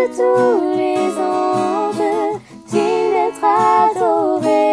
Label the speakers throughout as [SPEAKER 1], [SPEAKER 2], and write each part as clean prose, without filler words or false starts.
[SPEAKER 1] tous les anges, digne d'être adoré.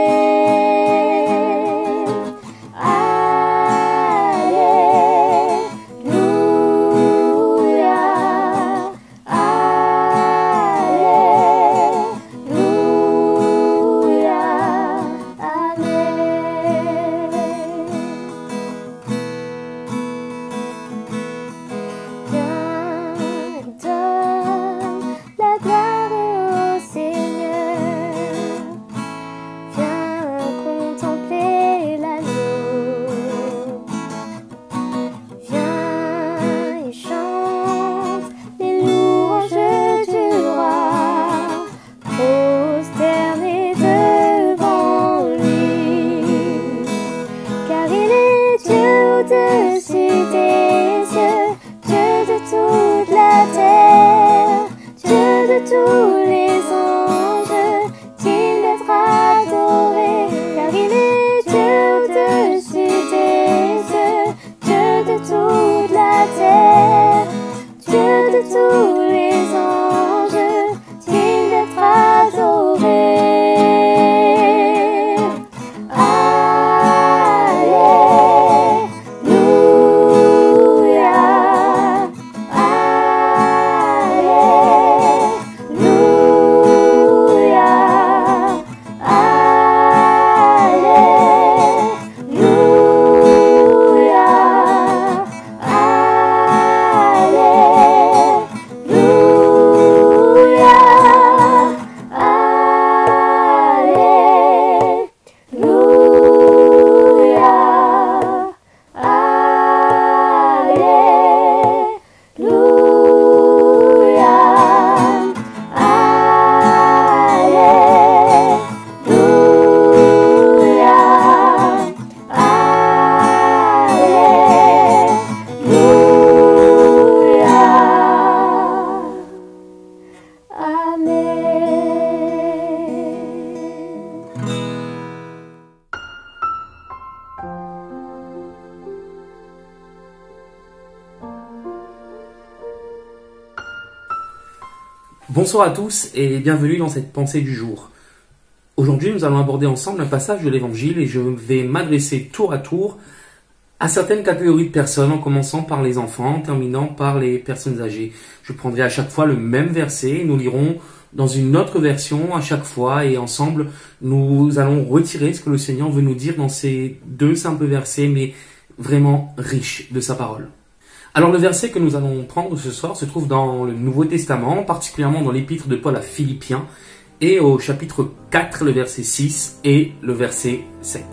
[SPEAKER 1] Tous les anges, digne d'être adoré, car il est Dieu au-dessus des cieux, Dieu de toute la terre, Dieu de tous les anges, digne d'être adoré.
[SPEAKER 2] Bonsoir à tous et bienvenue dans cette pensée du jour. Aujourd'hui, nous allons aborder ensemble un passage de l'Évangile et je vais m'adresser tour à tour à certaines catégories de personnes, en commençant par les enfants, en terminant par les personnes âgées. Je prendrai à chaque fois le même verset et nous lirons dans une autre version à chaque fois et ensemble, nous allons retirer ce que le Seigneur veut nous dire dans ces deux simples versets, mais vraiment riches de sa parole. Alors le verset que nous allons prendre ce soir se trouve dans le Nouveau Testament, particulièrement dans l'épître de Paul à Philippiens, et au chapitre 4, le verset 6 et le verset 7.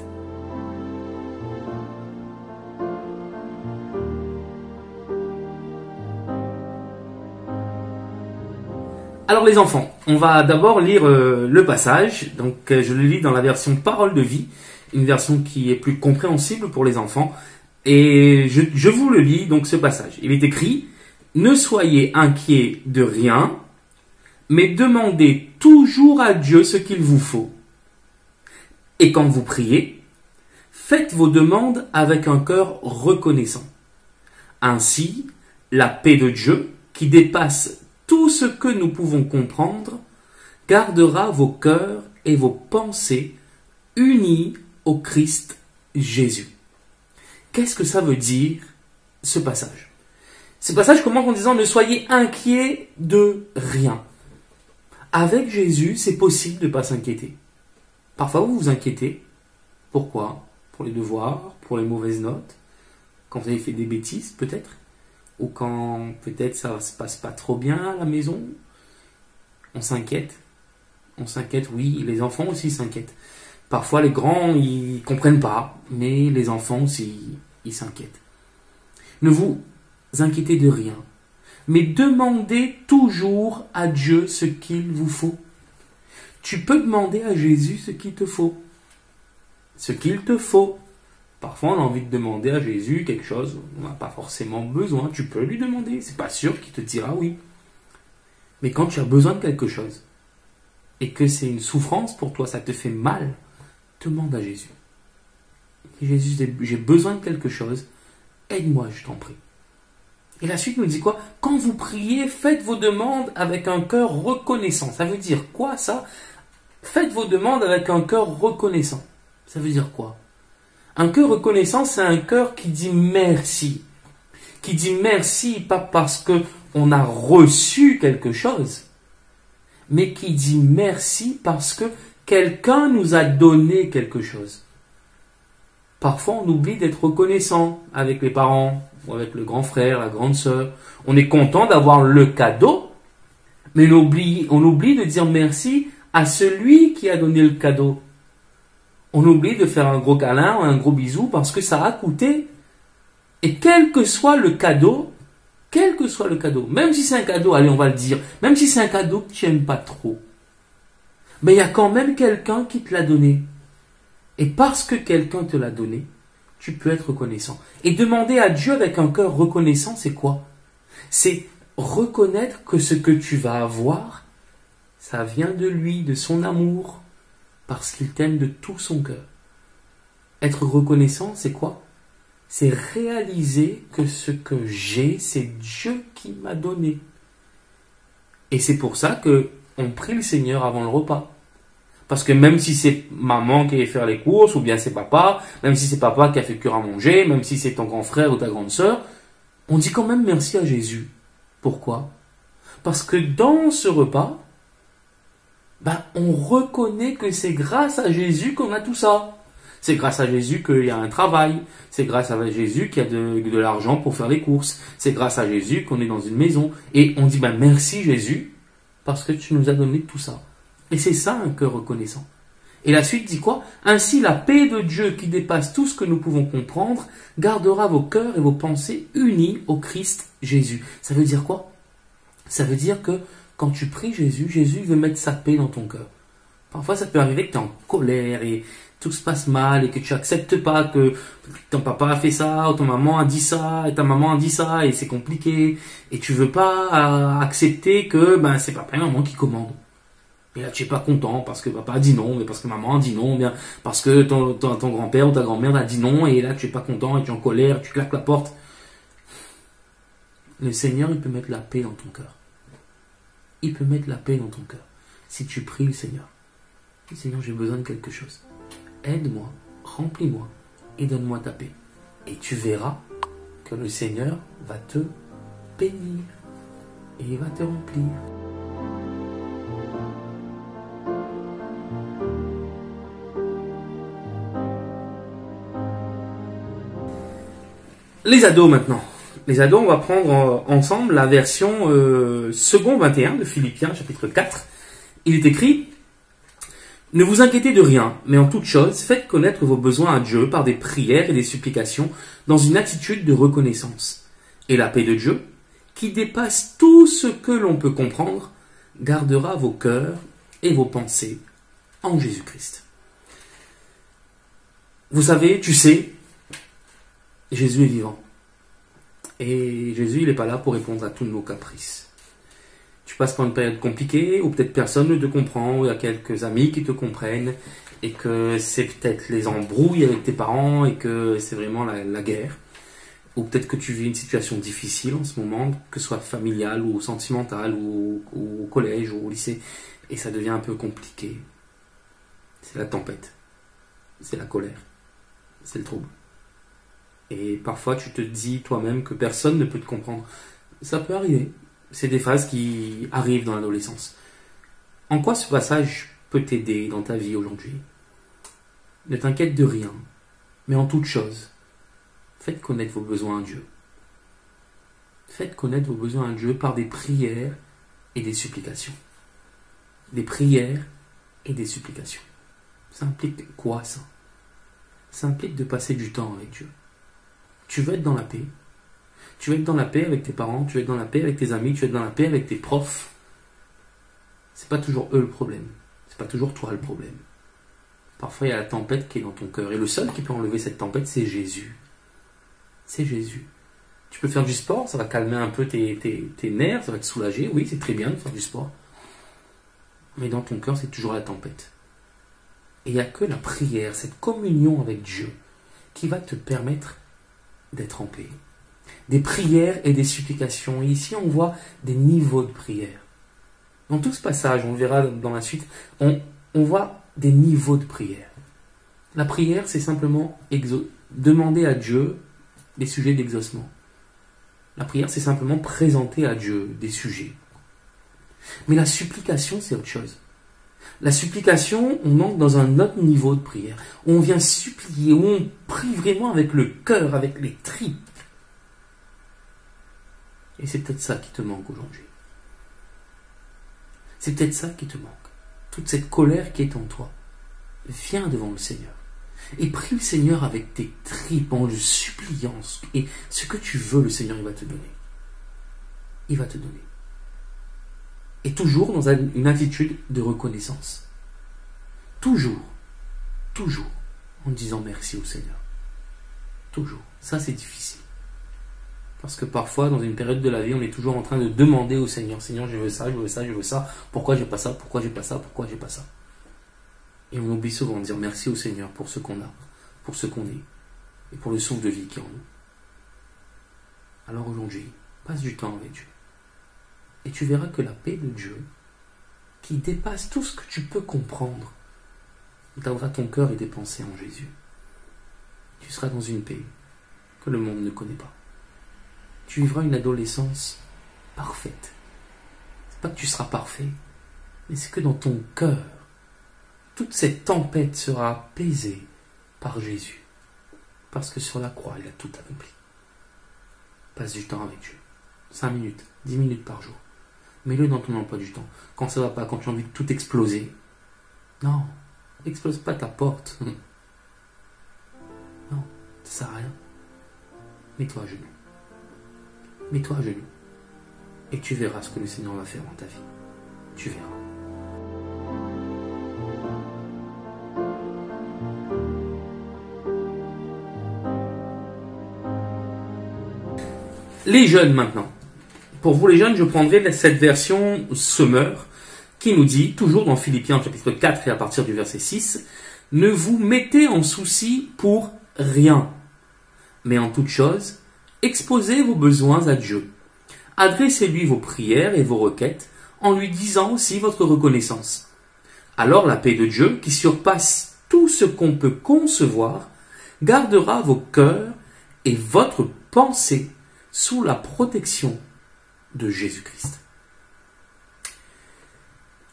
[SPEAKER 2] Alors les enfants, on va d'abord lire le passage, donc je le lis dans la version Parole de vie, une version qui est plus compréhensible pour les enfants. Et je vous le lis, donc, ce passage. Il est écrit « Ne soyez inquiets de rien, mais demandez toujours à Dieu ce qu'il vous faut. Et quand vous priez, faites vos demandes avec un cœur reconnaissant. Ainsi, la paix de Dieu, qui dépasse tout ce que nous pouvons comprendre, gardera vos cœurs et vos pensées unis au Christ Jésus. » Qu'est-ce que ça veut dire, ce passage? Ce passage commence en disant « Ne soyez inquiets de rien ». Avec Jésus, c'est possible de ne pas s'inquiéter. Parfois, vous vous inquiétez. Pourquoi? Pour les devoirs, pour les mauvaises notes, quand vous avez fait des bêtises, peut-être, ou quand peut-être ça ne se passe pas trop bien à la maison. On s'inquiète. On s'inquiète, oui, les enfants aussi s'inquiètent. Parfois, les grands, ils comprennent pas, mais les enfants aussi, ils s'inquiètent. Ne vous inquiétez de rien, mais demandez toujours à Dieu ce qu'il vous faut. Tu peux demander à Jésus ce qu'il te faut. Ce qu'il te faut. Parfois, on a envie de demander à Jésus quelque chose, on n'a pas forcément besoin. Tu peux lui demander, c'est pas sûr qu'il te dira oui. Mais quand tu as besoin de quelque chose, et que c'est une souffrance pour toi, ça te fait mal, demande à Jésus. Jésus, j'ai besoin de quelque chose, aide-moi, je t'en prie. Et la suite nous dit quoi? Quand vous priez, faites vos demandes avec un cœur reconnaissant. Ça veut dire quoi ça? Faites vos demandes avec un cœur reconnaissant. Ça veut dire quoi? Un cœur reconnaissant, c'est un cœur qui dit merci. Qui dit merci pas parce que on a reçu quelque chose, mais qui dit merci parce que quelqu'un nous a donné quelque chose. Parfois, on oublie d'être reconnaissant avec les parents, ou avec le grand frère, la grande sœur. On est content d'avoir le cadeau, mais on oublie de dire merci à celui qui a donné le cadeau. On oublie de faire un gros câlin ou un gros bisou parce que ça a coûté. Et quel que soit le cadeau, même si c'est un cadeau, allez, on va le dire, même si c'est un cadeau que tu n'aimes pas trop, mais il y a quand même quelqu'un qui te l'a donné. Et parce que quelqu'un te l'a donné, tu peux être reconnaissant. Et demander à Dieu avec un cœur reconnaissant, c'est quoi? C'est reconnaître que ce que tu vas avoir, ça vient de lui, de son amour, parce qu'il t'aime de tout son cœur. Être reconnaissant, c'est quoi? C'est réaliser que ce que j'ai, c'est Dieu qui m'a donné. Et c'est pour ça que on prie le Seigneur avant le repas. Parce que même si c'est maman qui a fait faire les courses, ou bien c'est papa, même si c'est papa qui a fait cuire à manger, même si c'est ton grand frère ou ta grande sœur, on dit quand même merci à Jésus. Pourquoi? Parce que dans ce repas, on reconnaît que c'est grâce à Jésus qu'on a tout ça. C'est grâce à Jésus qu'il y a un travail. C'est grâce à Jésus qu'il y a de l'argent pour faire les courses. C'est grâce à Jésus qu'on est dans une maison. Et on dit merci Jésus parce que tu nous as donné tout ça. Et c'est ça un cœur reconnaissant. Et la suite dit quoi? Ainsi la paix de Dieu qui dépasse tout ce que nous pouvons comprendre gardera vos cœurs et vos pensées unis au Christ Jésus. Ça veut dire quoi? Ça veut dire que quand tu pries Jésus, Jésus veut mettre sa paix dans ton cœur. Parfois ça peut arriver que tu es en colère et tout se passe mal et que tu acceptes pas que ton papa a fait ça, ou ton maman a dit ça, et ta maman a dit ça, et c'est compliqué, et tu veux pas accepter que c'est papa et maman qui commandent. Et là tu es pas content parce que papa a dit non, mais parce que maman a dit non, bien parce que ton grand-père ou ta grand-mère a dit non, et là tu es pas content, et tu es en colère, tu claques la porte. Le Seigneur, il peut mettre la paix dans ton cœur. Il peut mettre la paix dans ton cœur. Si tu pries le Seigneur. Le Seigneur, j'ai besoin de quelque chose. Aide-moi, remplis-moi et donne-moi ta paix. Et tu verras que le Seigneur va te bénir et il va te remplir. Les ados maintenant. Les ados, on va prendre ensemble la version second 21 de Philippiens, chapitre 4. Il est écrit: ne vous inquiétez de rien, mais en toute chose, faites connaître vos besoins à Dieu par des prières et des supplications dans une attitude de reconnaissance. Et la paix de Dieu, qui dépasse tout ce que l'on peut comprendre, gardera vos cœurs et vos pensées en Jésus-Christ. Vous savez, tu sais, Jésus est vivant. Et Jésus, il n'est pas là pour répondre à tous nos caprices. Tu passes par une période compliquée, ou peut-être personne ne te comprend, ou il y a quelques amis qui te comprennent, et que c'est peut-être les embrouilles avec tes parents, et que c'est vraiment la guerre. Ou peut-être que tu vis une situation difficile en ce moment, que ce soit familiale ou sentimentale, ou au collège, ou au lycée, et ça devient un peu compliqué. C'est la tempête, c'est la colère, c'est le trouble. Et parfois tu te dis toi-même que personne ne peut te comprendre. Ça peut arriver. C'est des phases qui arrivent dans l'adolescence. En quoi ce passage peut t'aider dans ta vie aujourd'hui? Ne t'inquiète de rien, mais en toute chose, faites connaître vos besoins à Dieu. Faites connaître vos besoins à Dieu par des prières et des supplications. Des prières et des supplications. Ça implique quoi ça? Ça implique de passer du temps avec Dieu. Tu veux être dans la paix. Tu veux être dans la paix avec tes parents, tu veux être dans la paix avec tes amis, tu veux être dans la paix avec tes profs. C'est pas toujours eux le problème. C'est pas toujours toi le problème. Parfois il y a la tempête qui est dans ton cœur. Et le seul qui peut enlever cette tempête, c'est Jésus. C'est Jésus. Tu peux faire du sport, ça va calmer un peu tes nerfs, ça va te soulager. Oui, c'est très bien de faire du sport. Mais dans ton cœur, c'est toujours la tempête. Et il n'y a que la prière, cette communion avec Dieu, qui va te permettre d'être en paix. Des prières et des supplications. Et ici, on voit des niveaux de prière. Dans tout ce passage, on le verra dans la suite, on voit des niveaux de prière. La prière, c'est simplement demander à Dieu des sujets d'exaucement. La prière, c'est simplement présenter à Dieu des sujets. Mais la supplication, c'est autre chose. La supplication, on entre dans un autre niveau de prière. Où on vient supplier, où on prie vraiment avec le cœur, avec les tripes. Et c'est peut-être ça qui te manque aujourd'hui. C'est peut-être ça qui te manque. Toute cette colère qui est en toi. Viens devant le Seigneur. Et prie le Seigneur avec tes tripes, en le suppliant. Et ce que tu veux, le Seigneur, il va te donner. Il va te donner. Et toujours dans une attitude de reconnaissance. Toujours, en disant merci au Seigneur. Toujours. Ça, c'est difficile. Parce que parfois, dans une période de la vie, on est toujours en train de demander au Seigneur, Seigneur, je veux ça, je veux ça, je veux ça. Pourquoi j'ai pas ça, pourquoi j'ai pas ça, pourquoi j'ai pas ça. Et on oublie souvent de dire merci au Seigneur pour ce qu'on a, pour ce qu'on est, et pour le souffle de vie qui est en nous. Alors aujourd'hui, passe du temps avec Dieu. Et tu verras que la paix de Dieu, qui dépasse tout ce que tu peux comprendre, éteindra ton cœur et tes pensées en Jésus. Tu seras dans une paix que le monde ne connaît pas. Tu vivras une adolescence parfaite. C'est pas que tu seras parfait, mais c'est que dans ton cœur, toute cette tempête sera apaisée par Jésus. Parce que sur la croix, il a tout accompli. Passe du temps avec Dieu. 5 minutes, 10 minutes par jour. Mets-le dans ton emploi du temps. Quand ça va pas, quand tu as envie de tout exploser. Non, n'explose pas ta porte. Non, ça sert à rien. Mets-toi à genoux. Mets-toi à genoux. Et tu verras ce que le Seigneur va faire dans ta vie. Tu verras. Les jeunes maintenant. Pour vous les jeunes, je prendrai cette version Semeur qui nous dit, toujours dans Philippiens chapitre 4 et à partir du verset 6, « Ne vous mettez en souci pour rien, mais en toute chose, exposez vos besoins à Dieu. Adressez-lui vos prières et vos requêtes en lui disant aussi votre reconnaissance. Alors la paix de Dieu, qui surpasse tout ce qu'on peut concevoir, gardera vos cœurs et votre pensée sous la protection de Jésus-Christ. »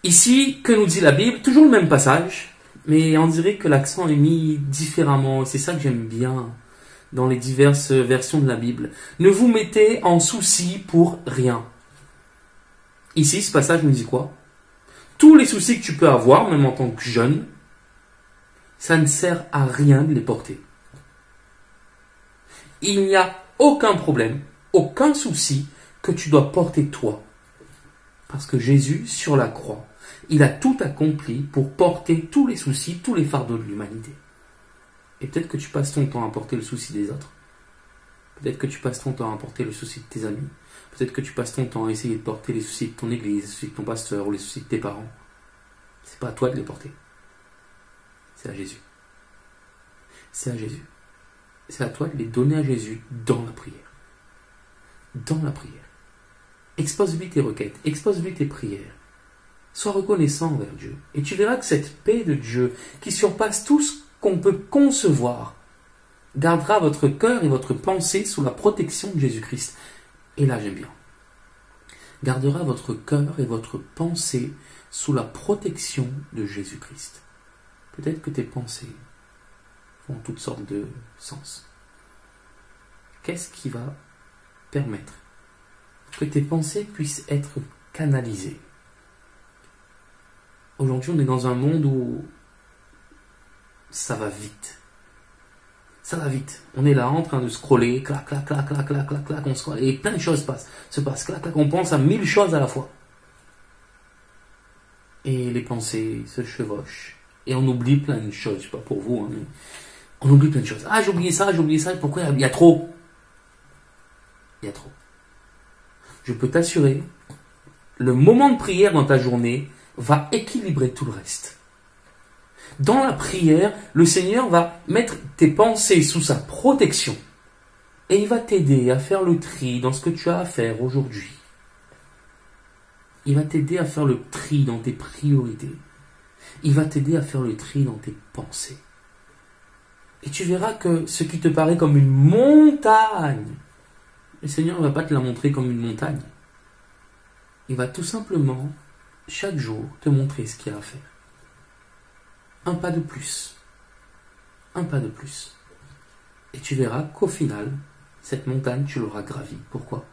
[SPEAKER 2] Ici, que nous dit la Bible? Toujours le même passage, mais on dirait que l'accent est mis différemment. C'est ça que j'aime bien dans les diverses versions de la Bible. Ne vous mettez en souci pour rien. Ici, ce passage nous dit quoi? Tous les soucis que tu peux avoir, même en tant que jeune, ça ne sert à rien de les porter. Il n'y a aucun problème, aucun souci que tu dois porter toi. Parce que Jésus, sur la croix, il a tout accompli pour porter tous les soucis, tous les fardeaux de l'humanité. Et peut-être que tu passes ton temps à porter le souci des autres. Peut-être que tu passes ton temps à porter le souci de tes amis. Peut-être que tu passes ton temps à essayer de porter les soucis de ton église, les soucis de ton pasteur ou les soucis de tes parents. C'est pas à toi de les porter. C'est à Jésus. C'est à Jésus. C'est à toi de les donner à Jésus dans la prière. Dans la prière. Expose-lui tes requêtes, expose-lui tes prières. Sois reconnaissant envers Dieu. Et tu verras que cette paix de Dieu, qui surpasse tout ce qu'on peut concevoir, gardera votre cœur et votre pensée sous la protection de Jésus-Christ. Et là, j'aime bien. Gardera votre cœur et votre pensée sous la protection de Jésus-Christ. Peut-être que tes pensées font toutes sortes de sens. Qu'est-ce qui va permettre que tes pensées puissent être canalisées? Aujourd'hui, on est dans un monde où ça va vite. Ça va vite. On est là en train de scroller, clac, clac, clac, clac, clac, clac, clac, on scrolle, et plein de choses se passent, clac, clac, on pense à 1000 choses à la fois. Et les pensées se chevauchent. Et on oublie plein de choses, je sais pas pour vous, hein, mais on oublie plein de choses. Ah, j'ai oublié ça, pourquoi il y a trop? Il y a trop. Je peux t'assurer, le moment de prière dans ta journée va équilibrer tout le reste. Dans la prière, le Seigneur va mettre tes pensées sous sa protection. Et il va t'aider à faire le tri dans ce que tu as à faire aujourd'hui. Il va t'aider à faire le tri dans tes priorités. Il va t'aider à faire le tri dans tes pensées. Et tu verras que ce qui te paraît comme une montagne, le Seigneur ne va pas te la montrer comme une montagne. Il va tout simplement, chaque jour, te montrer ce qu'il y a à faire. Un pas de plus. Un pas de plus. Et tu verras qu'au final, cette montagne, tu l'auras gravie. Pourquoi ?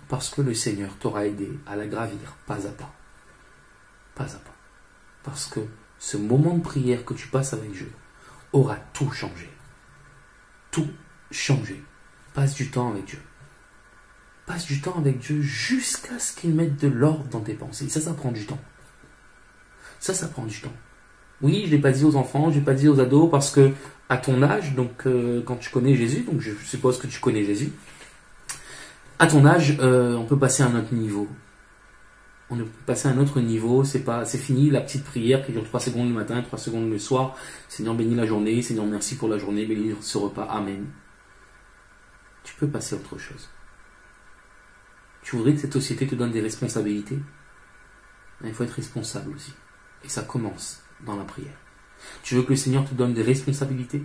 [SPEAKER 2] Parce que le Seigneur t'aura aidé à la gravir pas à pas. Pas à pas. Parce que ce moment de prière que tu passes avec Dieu aura tout changé. Tout changé. Passe du temps avec Dieu. Passe du temps avec Dieu jusqu'à ce qu'il mette de l'ordre dans tes pensées. Ça prend du temps. Ça prend du temps. Oui, je ne l'ai pas dit aux enfants, je ne l'ai pas dit aux ados, parce que à ton âge, donc quand tu connais Jésus, donc je suppose que tu connais Jésus, à ton âge, on peut passer à un autre niveau. On peut passer à un autre niveau, c'est fini la petite prière qui dure 3 secondes le matin, 3 secondes le soir. Seigneur, bénis la journée, Seigneur, merci pour la journée, bénis ce repas, Amen. Tu peux passer à autre chose. Tu voudrais que cette société te donne des responsabilités? Il faut être responsable aussi. Et ça commence dans la prière. Tu veux que le Seigneur te donne des responsabilités?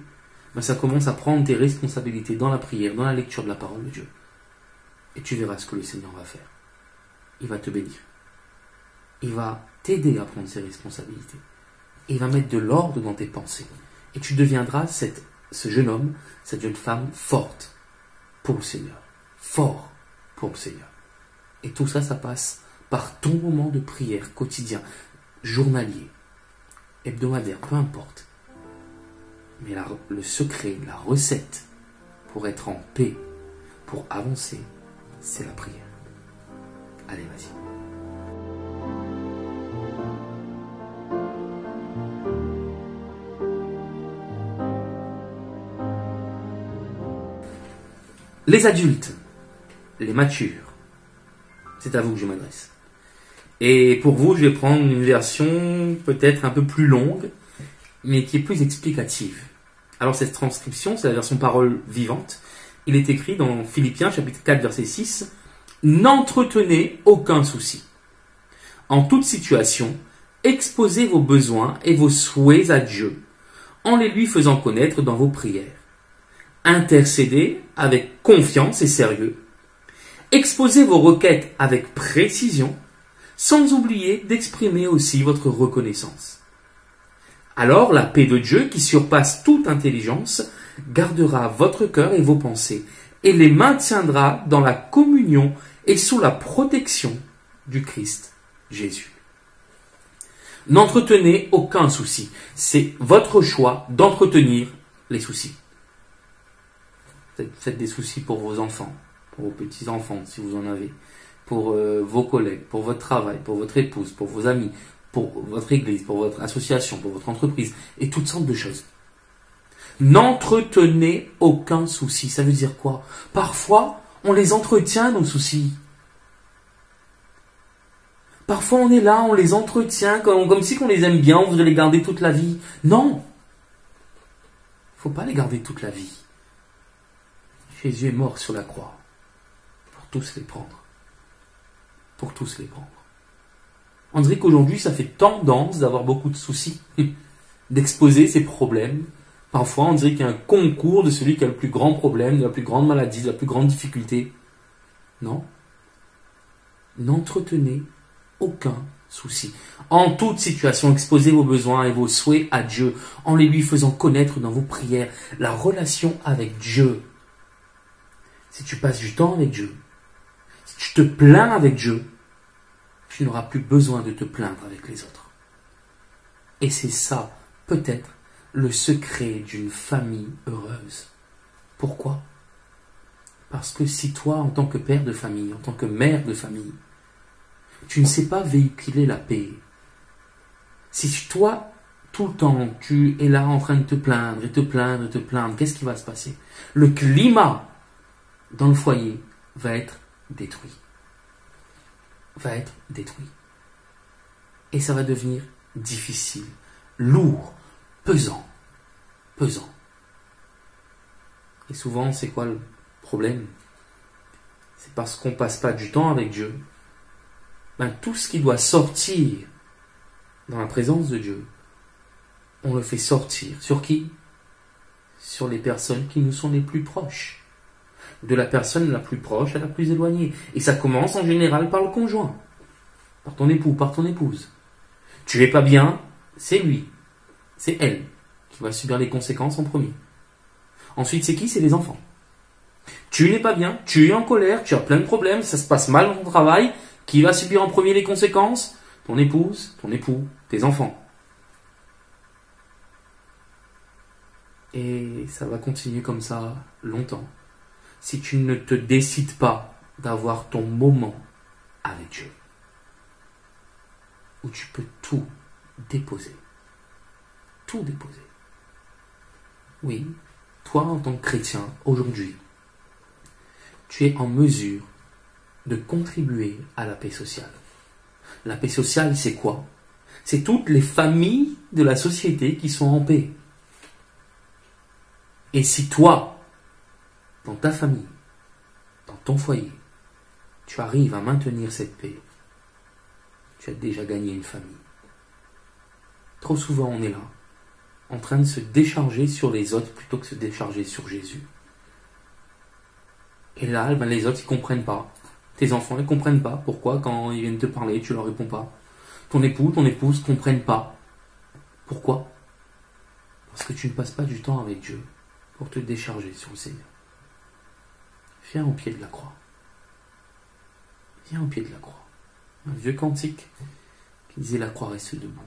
[SPEAKER 2] Ça commence à prendre tes responsabilités dans la prière, dans la lecture de la parole de Dieu. Et tu verras ce que le Seigneur va faire. Il va te bénir. Il va t'aider à prendre ses responsabilités. Et il va mettre de l'ordre dans tes pensées. Et tu deviendras ce jeune homme, cette jeune femme forte pour le Seigneur. Fort pour le Seigneur. Et tout ça, ça passe par ton moment de prière quotidien, journalier, hebdomadaire, peu importe. Mais le secret, la recette pour être en paix, pour avancer, c'est la prière. Allez, vas-y. Les adultes, les matures, c'est à vous que je m'adresse. Et pour vous, je vais prendre une version peut-être un peu plus longue, mais qui est plus explicative. Alors cette transcription, c'est la version parole vivante. Il est écrit dans Philippiens chapitre 4 verset 6. « N'entretenez aucun souci. En toute situation, exposez vos besoins et vos souhaits à Dieu, en les lui faisant connaître dans vos prières. Intercédez avec confiance et sérieux. Exposez vos requêtes avec précision, sans oublier d'exprimer aussi votre reconnaissance. Alors la paix de Dieu, qui surpasse toute intelligence, gardera votre cœur et vos pensées, et les maintiendra dans la communion et sous la protection du Christ Jésus. » N'entretenez aucun souci. C'est votre choix d'entretenir les soucis. Faites des soucis pour vos enfants, pour vos petits-enfants, si vous en avez, pour vos collègues, pour votre travail, pour votre épouse, pour vos amis, pour votre église, pour votre association, pour votre entreprise, et toutes sortes de choses. N'entretenez aucun souci. Ça veut dire quoi? Parfois, on les entretient, nos soucis. Parfois, on est là, on les entretient comme si on les aime bien, on voudrait les garder toute la vie. Non! Il ne faut pas les garder toute la vie. Jésus est mort sur la croix pour tous les prendre. Pour tous les prendre. On dirait qu'aujourd'hui, ça fait tendance d'avoir beaucoup de soucis, d'exposer ses problèmes. Parfois, on dirait qu'il y a un concours de celui qui a le plus grand problème, de la plus grande maladie, de la plus grande difficulté. Non. N'entretenez aucun souci. En toute situation, exposez vos besoins et vos souhaits à Dieu, en les lui faisant connaître dans vos prières. La relation avec Dieu. Si tu passes du temps avec Dieu, si tu te plains avec Dieu, tu n'auras plus besoin de te plaindre avec les autres. Et c'est ça, peut-être, le secret d'une famille heureuse. Pourquoi? Parce que si toi, en tant que père de famille, en tant que mère de famille, tu ne sais pas véhiculer la paix, si toi, tout le temps, tu es là en train de te plaindre, et te plaindre, et te plaindre, qu'est-ce qui va se passer? Le climat dans le foyer va être détruit. Va être détruit. Et ça va devenir difficile, lourd, pesant. Pesant. Et souvent, c'est quoi Problème, c'est parce qu'on passe pas du temps avec Dieu. Tout ce qui doit sortir dans la présence de Dieu, on le fait sortir. Sur qui? Sur les personnes qui nous sont les plus proches. De la personne la plus proche à la plus éloignée. Et ça commence en général par le conjoint. Par ton époux, par ton épouse. Tu es pas bien, c'est lui. C'est elle qui va subir les conséquences en premier. Ensuite, c'est qui? C'est les enfants. Tu n'es pas bien, tu es en colère, tu as plein de problèmes, ça se passe mal dans ton travail. Qui va subir en premier les conséquences? Ton épouse, ton époux, tes enfants. Et ça va continuer comme ça longtemps. Si tu ne te décides pas d'avoir ton moment avec Dieu, où tu peux tout déposer. Tout déposer. Oui, toi en tant que chrétien, aujourd'hui, tu es en mesure de contribuer à la paix sociale. La paix sociale, c'est quoi? C'est toutes les familles de la société qui sont en paix. Et si toi, dans ta famille, dans ton foyer, tu arrives à maintenir cette paix, tu as déjà gagné une famille. Trop souvent, on est là, en train de se décharger sur les autres plutôt que de se décharger sur Jésus. Et là, les autres, ils comprennent pas. Tes enfants, ils comprennent pas. Pourquoi, quand ils viennent te parler, tu leur réponds pas? Ton époux, ton épouse comprennent pas. Pourquoi? Parce que tu ne passes pas du temps avec Dieu pour te décharger sur le Seigneur. Viens au pied de la croix. Viens au pied de la croix. Un vieux cantique qui disait la croix reste debout.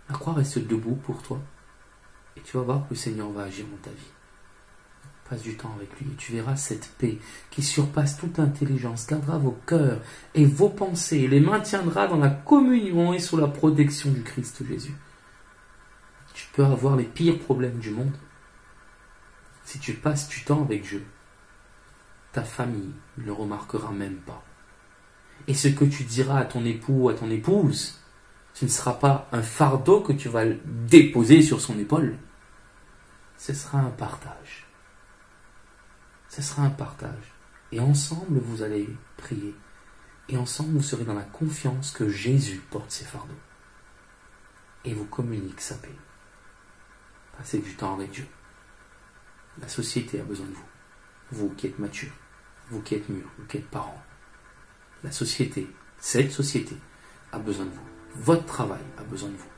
[SPEAKER 2] La croix reste debout pour toi. Et tu vas voir que le Seigneur va agir dans ta vie. Passe du temps avec lui et tu verras cette paix qui surpasse toute intelligence, gardera vos cœurs et vos pensées et les maintiendra dans la communion et sous la protection du Christ Jésus. Tu peux avoir les pires problèmes du monde. Si tu passes du temps avec Dieu, ta famille ne le remarquera même pas. Et ce que tu diras à ton époux ou à ton épouse, ce ne sera pas un fardeau que tu vas déposer sur son épaule. Ce sera un partage. Ce sera un partage. Et ensemble, vous allez prier. Et ensemble, vous serez dans la confiance que Jésus porte ses fardeaux. Et vous communique sa paix. Passez du temps avec Dieu. La société a besoin de vous. Vous qui êtes matures, vous qui êtes mûrs, vous qui êtes parents. La société, cette société, a besoin de vous. Votre travail a besoin de vous.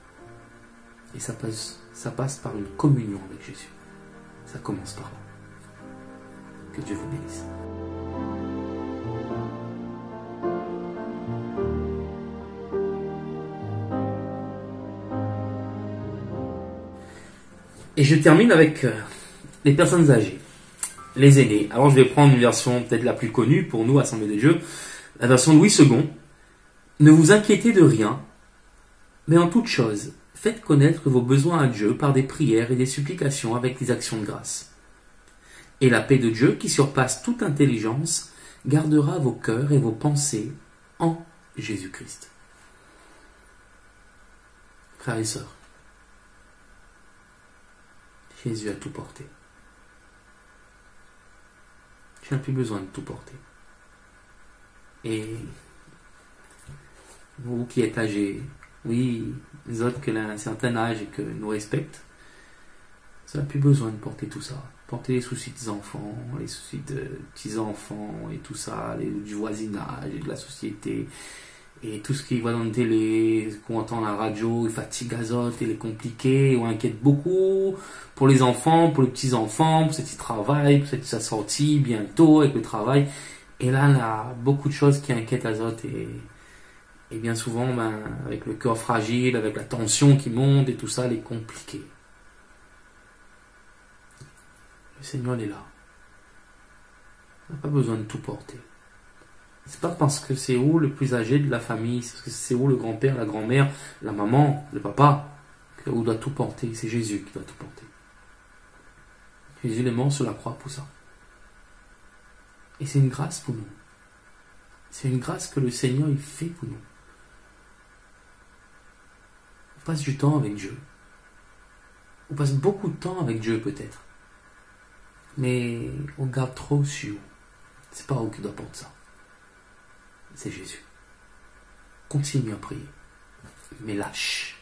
[SPEAKER 2] Et ça passe par une communion avec Jésus. Ça commence par là. Que Dieu vous bénisse. Et je termine avec les personnes âgées, les aînés. Alors je vais prendre une version peut-être la plus connue pour nous, Assemblée de Dieu, la version Louis II. Ne vous inquiétez de rien, mais en toute chose, faites connaître vos besoins à Dieu par des prières et des supplications avec des actions de grâce. Et la paix de Dieu, qui surpasse toute intelligence, gardera vos cœurs et vos pensées en Jésus-Christ. Frères et sœurs, Jésus a tout porté. Tu n'as plus besoin de tout porter. Et vous qui êtes âgés, oui, les autres qui ont un certain âge et que nous respectent, ça n'a plus besoin de porter tout ça. Porter les soucis des enfants, les soucis de petits-enfants et tout ça, du voisinage et de la société. Et tout ce qui va dans la télé, qu'on entend à la radio, il fatigue azote, il est compliqué, ou inquiète beaucoup pour les enfants, pour les petits-enfants, pour ceux qui travaillent, pour ceux qui sont sortis bientôt avec le travail. Et là, il y a beaucoup de choses qui inquiètent azote et bien souvent, avec le cœur fragile, avec la tension qui monte et tout ça, il est compliqué. Le Seigneur est là. On n'a pas besoin de tout porter. C'est pas parce que c'est où le plus âgé de la famille, c'est parce que c'est où le grand-père, la grand-mère, la maman, le papa, qu'on doit tout porter. C'est Jésus qui doit tout porter. Jésus est mort sur la croix pour ça. Et c'est une grâce pour nous. C'est une grâce que le Seigneur il fait pour nous. On passe du temps avec Dieu. On passe beaucoup de temps avec Dieu peut-être. Mais on garde trop sur. C'est pas où qui doit porter ça. C'est Jésus. Continue à prier. Mais lâche.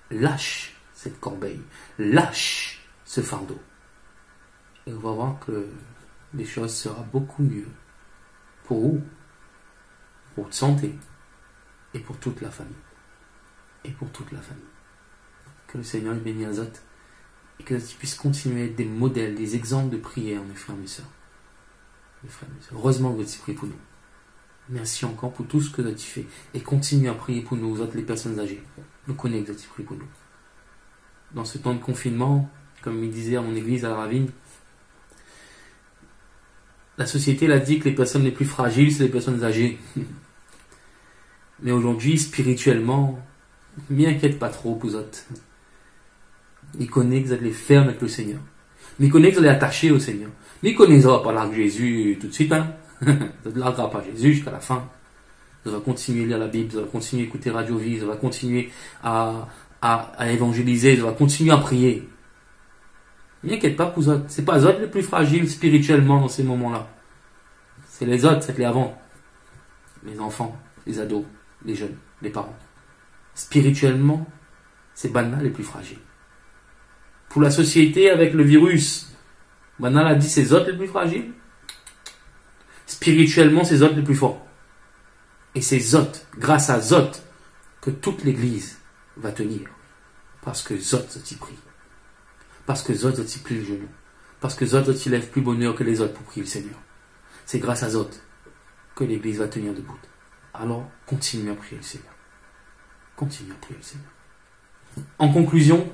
[SPEAKER 2] Lâche cette corbeille. Lâche ce fardeau. Et on va voir que les choses seront beaucoup mieux pour vous, pour votre santé et pour toute la famille. Et pour toute la famille. Que le Seigneur bénisse Azot et que tu puisses continuer à être des modèles, des exemples de prière, mes frères et mes sœurs. Mes frères et mes sœurs. Heureusement que tu pries pour nous. Merci encore pour tout ce que tu fais. Et continue à prier pour nous autres, les personnes âgées. Nous connaissons que tu pries pour nous. Dans ce temps de confinement, comme il disait à mon église à la Ravine, la société l'a dit que les personnes les plus fragiles, c'est les personnes âgées. Mais aujourd'hui, spirituellement, m'y inquiète pas trop, pour autres. Il connaît que vous allez ferme avec le Seigneur. Il connaît que vous allez attacher au Seigneur. Il connaît que vous n'allez pas larguer Jésus tout de suite. Hein? Vous ne larguera pas Jésus jusqu'à la fin. Vous allez continuer à lire la Bible, vous allez continuer à écouter Radio Vie, vous allez continuer à évangéliser, vous allez continuer à prier. N'inquiète pas pour autres. C'est pas les autres les plus fragiles spirituellement dans ces moments-là. C'est les autres, c'est les avant. Les enfants, les ados, les jeunes, les parents. Spirituellement, c'est Banal les plus fragiles. Pour la société avec le virus, Banal a dit c'est les autres les plus fragiles. Spirituellement, c'est les autres les plus forts. Et c'est Zot, grâce à Zot, que toute l'église va tenir. Parce que Zot y prie. Parce que Zot y plie le genou. Parce que Zot y lève plus bonheur que les autres pour prier le Seigneur. C'est grâce à Zot que l'église va tenir debout. Alors, continue à prier le Seigneur. Continue à prier le Seigneur. En conclusion,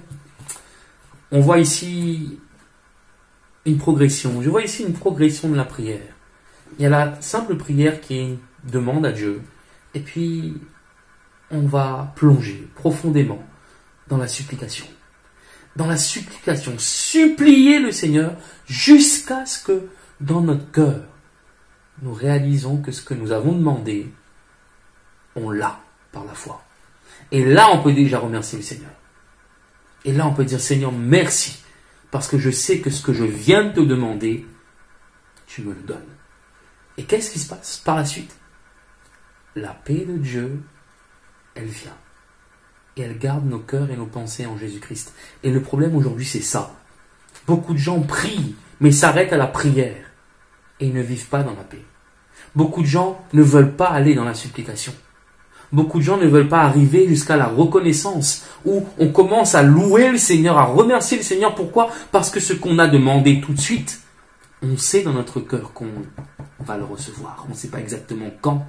[SPEAKER 2] on voit ici une progression. Je vois ici une progression de la prière. Il y a la simple prière qui demande à Dieu. Et puis, on va plonger profondément dans la supplication. Dans la supplication. Supplier le Seigneur jusqu'à ce que, dans notre cœur, nous réalisons que ce que nous avons demandé, on l'a par la foi. Et là, on peut déjà remercier le Seigneur. Et là, on peut dire, Seigneur, merci. Parce que je sais que ce que je viens de te demander, tu me le donnes. Et qu'est-ce qui se passe par la suite? La paix de Dieu, elle vient. Et elle garde nos cœurs et nos pensées en Jésus-Christ. Et le problème aujourd'hui, c'est ça. Beaucoup de gens prient, mais s'arrêtent à la prière. Et ils ne vivent pas dans la paix. Beaucoup de gens ne veulent pas aller dans la supplication. Beaucoup de gens ne veulent pas arriver jusqu'à la reconnaissance, où on commence à louer le Seigneur, à remercier le Seigneur. Pourquoi? Parce que ce qu'on a demandé tout de suite, on sait dans notre cœur qu'on va le recevoir. On ne sait pas exactement quand,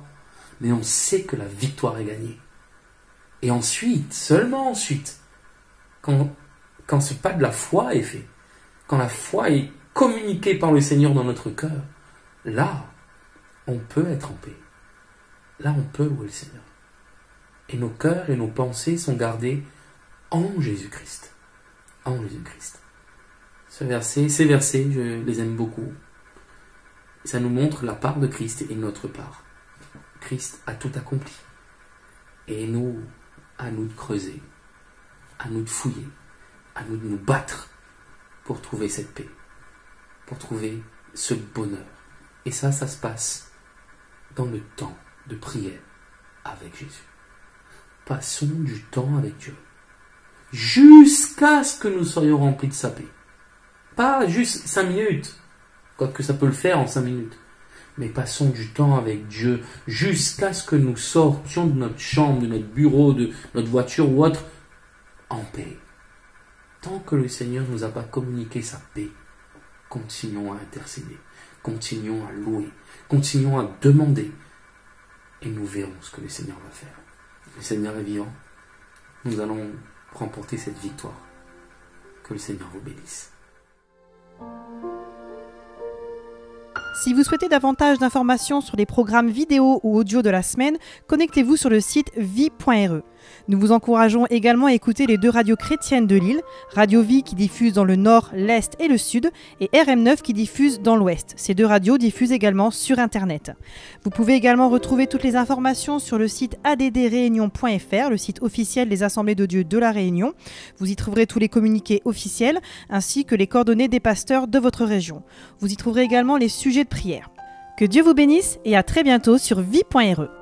[SPEAKER 2] mais on sait que la victoire est gagnée. Et ensuite, seulement ensuite, quand ce pas de la foi est fait, quand la foi est communiquée par le Seigneur dans notre cœur, là, on peut être en paix. Là, on peut louer le Seigneur. Et nos cœurs et nos pensées sont gardés en Jésus-Christ. En Jésus-Christ. Ces versets, je les aime beaucoup. Ça nous montre la part de Christ et notre part. Christ a tout accompli. Et nous, à nous de creuser, à nous de fouiller, à nous de nous battre pour trouver cette paix, pour trouver ce bonheur. Et ça se passe dans le temps de prière avec Jésus. Passons du temps avec Dieu, jusqu'à ce que nous soyons remplis de sa paix. Pas juste 5 minutes, quoique ça peut le faire en 5 minutes. Mais passons du temps avec Dieu jusqu'à ce que nous sortions de notre chambre, de notre bureau, de notre voiture ou autre, en paix. Tant que le Seigneur ne nous a pas communiqué sa paix, continuons à intercéder, continuons à louer, continuons à demander, et nous verrons ce que le Seigneur va faire. Le Seigneur est vivant, nous allons remporter cette victoire. Que le Seigneur vous bénisse.
[SPEAKER 3] Si vous souhaitez davantage d'informations sur les programmes vidéo ou audio de la semaine, connectez-vous sur le site vie.re. Nous vous encourageons également à écouter les 2 radios chrétiennes de Lille, Radio Vie qui diffuse dans le nord, l'est et le sud, et RM9 qui diffuse dans l'ouest. Ces 2 radios diffusent également sur Internet. Vous pouvez également retrouver toutes les informations sur le site addréunion.fr, le site officiel des Assemblées de Dieu de la Réunion. Vous y trouverez tous les communiqués officiels, ainsi que les coordonnées des pasteurs de votre région. Vous y trouverez également les sujets de prière. Que Dieu vous bénisse et à très bientôt sur vie.re.